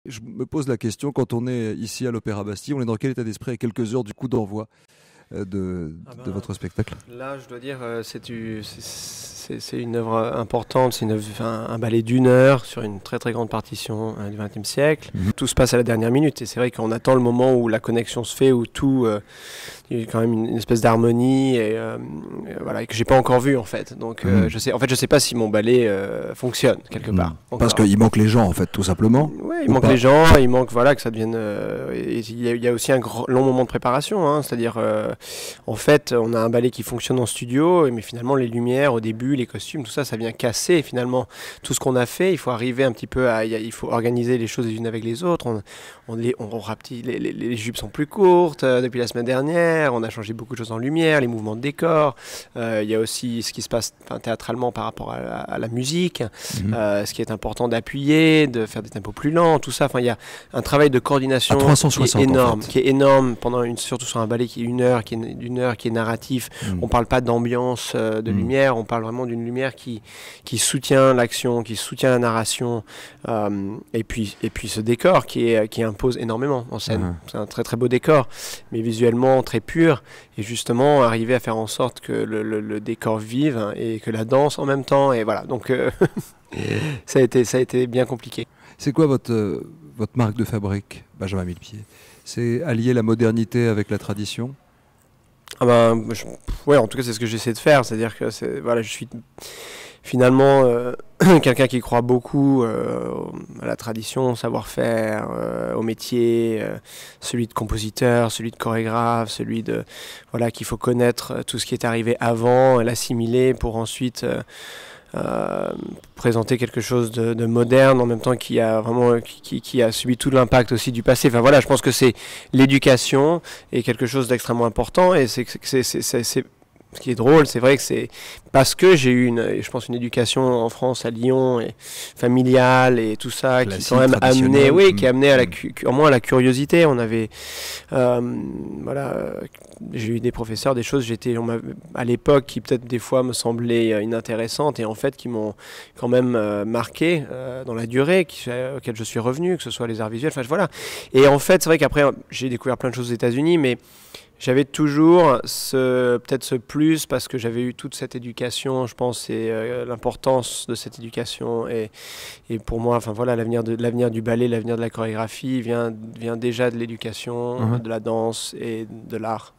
Je me pose la question, quand on est ici à l'Opéra Bastille, on est dans quel état d'esprit à quelques heures du coup d'envoi de votre spectacle? Là, je dois dire, c'est une œuvre importante, c'est un ballet d'une heure sur une très très grande partition du XXe siècle. Tout se passe à la dernière minute et c'est vrai qu'on attend le moment où la connexion se fait, où tout, il y a quand même une espèce d'harmonie et voilà, et que j'ai pas encore vu en fait. Donc je sais pas si mon ballet fonctionne quelque part. Parce qu'il manque les gens en fait, tout simplement. Oui, il manque les gens, il manque voilà que ça devienne. Il y a aussi un long moment de préparation, hein, c'est-à-dire en fait, on a un ballet qui fonctionne en studio, mais finalement les lumières au début, les costumes, tout ça, ça vient casser finalement tout ce qu'on a fait. Il faut arriver un petit peu il faut organiser les choses les unes avec les autres. On rapetisse, les jupes sont plus courtes depuis la semaine dernière. On a changé beaucoup de choses en lumière, les mouvements de décor. Il y a aussi ce qui se passe théâtralement par rapport à la musique, ce qui est important d'appuyer, de faire des tempos plus lents, tout ça. Enfin, il y a un travail de coordination 360, qui est énorme, en fait. qui est énorme surtout sur un ballet qui est d'une heure, qui est narratif. On parle pas d'ambiance, de lumière, on parle vraiment d'une lumière qui soutient l'action, qui soutient la narration, et puis ce décor qui impose énormément en scène. C'est un très très beau décor, mais visuellement très pur, et justement arriver à faire en sorte que le décor vive, hein, et que la danse en même temps, et voilà. Donc ça a été bien compliqué. C'est quoi votre marque de fabrique, Benjamin Millepied? C'est allier la modernité avec la tradition? Ouais, en tout cas c'est ce que j'essaie de faire, c'est-à-dire que voilà, je suis finalement quelqu'un qui croit beaucoup à la tradition, au savoir-faire, au métier, celui de compositeur, celui de chorégraphe, celui de voilà, qu'il faut connaître tout ce qui est arrivé avant, l'assimiler pour ensuite présenter quelque chose de moderne en même temps qui a subi tout l'impact aussi du passé. Enfin voilà, je pense que c'est l'éducation est quelque chose d'extrêmement important, et c'est ce qui est drôle, c'est vrai que c'est parce que j'ai eu je pense une éducation en France à Lyon et familiale et tout ça, classique, qui quand même amené, qui a amené au moins à la curiosité. On avait, voilà, j'ai eu des professeurs, des choses, à l'époque qui peut-être des fois me semblaient inintéressantes et en fait qui m'ont quand même marqué dans la durée, auquel je suis revenu, que ce soit les arts visuels. Enfin voilà. Et en fait, c'est vrai qu'après j'ai découvert plein de choses aux États-Unis, mais j'avais toujours peut-être ce plus parce que j'avais eu toute cette éducation, je pense, et l'importance de cette éducation. Et pour moi, enfin voilà, l'avenir du ballet, l'avenir de la chorégraphie vient déjà de l'éducation, de la danse et de l'art.